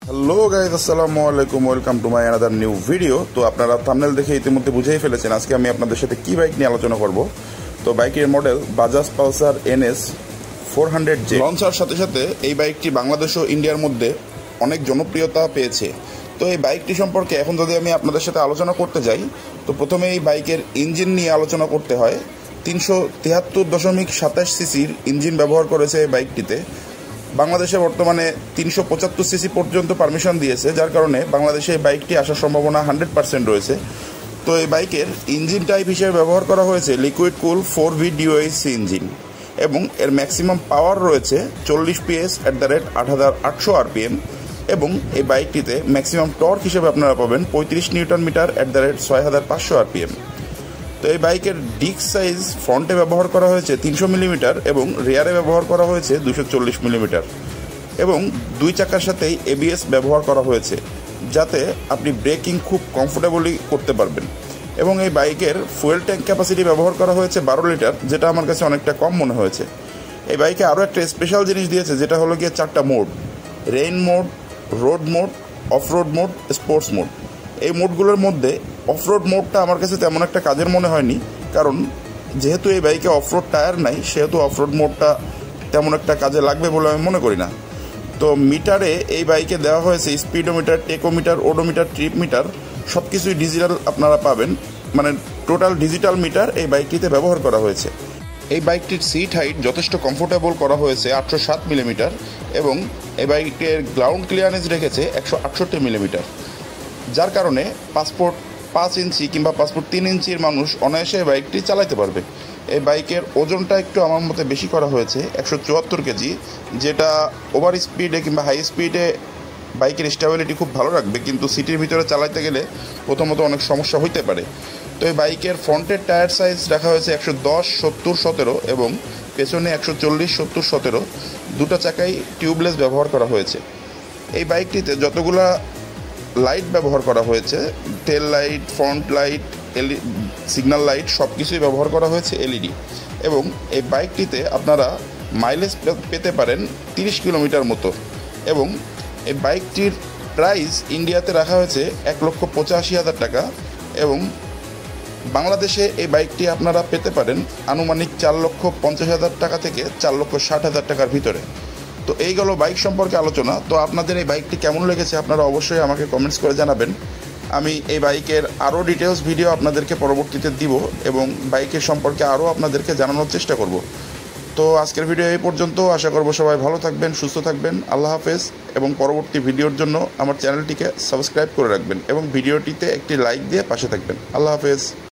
Hello guys, আসসালামু আলাইকুম, welcome to my another new video. তো আপনারা থাম্বনেল দেখে ইতিমধ্যে বুঝেই ফেলেছেন আজকে আমি আপনাদের সাথে কি বাইক নিয়ে আলোচনা করব। তো বাইকের model Bajaj Pulsar NS 400J। Launcher সাথে সাথে এই বাইকটি বাংলাদেশ ও ইন্ডিয়ার মধ্যে অনেক জনপ্রিয়তা পেয়েছে। তো এই বাইকটি সম্পর্কে এখন যদি আমি আপনাদের সাথে আলোচনা করতে যাই, তো প্রথমে এই বাইকের ইঞ্জিন নিয়ে আলোচনা করতে হয়। 373.27 সিসির ইঞ্জিন ব্যবহার করেছে এই বাইকটিতে। বাংলাদেশে বর্তমানে 375 সিসি পর্যন্ত পারমিশন দিয়েছে, যার কারণে বাংলাদেশে এই বাইকটি আসার সম্ভাবনা 100% রয়েছে। তো এই বাইকের ইঞ্জিন টাইপ হিসেবে ব্যবহার করা হয়েছে লিকুইড কুল 4V DOHC ইঞ্জিন, এবং এর ম্যাক্সিমাম পাওয়ার রয়েছে 40 PS @8800 RPM, এবং এই বাইকটিতে ম্যাক্সিমাম টর্ক হিসেবে আপনারা পাবেন 35 নিউটন মিটার @6500 RPM। তো এই বাইকের ডিস্ক সাইজ ফ্রন্টে ব্যবহার করা হয়েছে 300 মিলিমিটার এবং রিয়ারে ব্যবহার করা হয়েছে 240 মিলিমিটার, এবং দুই চাকার সাথেই ABS ব্যবহার করা হয়েছে, যাতে আপনি ব্রেকিং খুব কমফোর্টেবলি করতে পারবেন। এবং এই বাইকের ফুয়েল ট্যাঙ্ক ক্যাপাসিটি ব্যবহার করা হয়েছে 12 লিটার, যেটা আমার কাছে অনেকটা কম মনে হয়েছে। এই বাইকে আরও একটা স্পেশাল জিনিস দিয়েছে, যেটা হলো গিয়ে 4টা mode: rain mode, road mode, of road mode, sports mode. এই মোডগুলোর মধ্যে অফরোড মোডটা আমার কাছে তেমন একটা কাজের মনে হয়নি, কারণ যেহেতু এই বাইকে অফরোড টায়ার নাই, সেহেতু অফরোড মোডটা তেমন একটা কাজে লাগবে বলে আমি মনে করি না। তো মিটারে এই বাইকে দেওয়া হয়েছে speedometer, tachometer, odometer, trip meter, সব কিছুই ডিজিটাল আপনারা পাবেন, মানে টোটাল ডিজিটাল মিটার এই বাইকটিতে ব্যবহার করা হয়েছে। এই বাইকটির সিট হাইট যথেষ্ট কমফোর্টেবল করা হয়েছে 807 মিলিমিটার, এবং এই বাইকের গ্রাউন্ড ক্লিয়ারেন্স রেখেছে 168 মিলিমিটার, যার কারণে পাসপোর্ট 5 ইঞ্চি কিংবা পাসপোর্ট 3 ইঞ্চির মানুষ অনায়াসে এই বাইকটি চালাতে পারবে। এই বাইকের ওজনটা একটু আমার মতে বেশি করা হয়েছে, 174 কেজি, যেটা ওভার স্পিডে কিংবা হাই স্পিডে বাইকের স্টেবিলিটি খুব ভালো রাখবে, কিন্তু সিটির ভিতরে চালাতে গেলে প্রথমত অনেক সমস্যা হইতে পারে। তো এই বাইকের ফ্রন্টের টায়ার সাইজ রাখা হয়েছে 110, 70, 17, এবং পেছনে 140, 70, 17, দুটো চাকাই টিউবলেস ব্যবহার করা হয়েছে। এই বাইকটিতে যতগুলা লাইট ব্যবহার করা হয়েছে, টেল light, front light, signal light, সব কিছুই ব্যবহার করা হয়েছে LED। এবং এই বাইকটিতে আপনারা মাইলেজ পেতে পারেন 30 কিলোমিটার মতো। এবং এই বাইকটির প্রাইস ইন্ডিয়াতে রাখা হয়েছে 1,85,000 টাকা, এবং বাংলাদেশে এই বাইকটি আপনারা পেতে পারেন আনুমানিক 4,50,000 টাকা থেকে 4,60,000 টাকার ভিতরে। তো এই গেল বাইক সম্পর্কে আলোচনা। তো আপনাদের এই বাইকটি কেমন লেগেছে আপনারা অবশ্যই আমাকে কমেন্টস করে জানাবেন। আমি এই বাইকের আরও ডিটেলস ভিডিও আপনাদেরকে পরবর্তীতে দিব, এবং বাইকের সম্পর্কে আরও আপনাদেরকে জানানোর চেষ্টা করব। তো আজকের ভিডিও এই পর্যন্ত। আশা করব সবাই ভালো থাকবেন, সুস্থ থাকবেন। আল্লাহ হাফেজ। এবং পরবর্তী ভিডিওর জন্য আমার চ্যানেলটিকে সাবস্ক্রাইব করে রাখবেন, এবং ভিডিওটিতে একটি লাইক দিয়ে পাশে থাকবেন। আল্লাহ হাফেজ।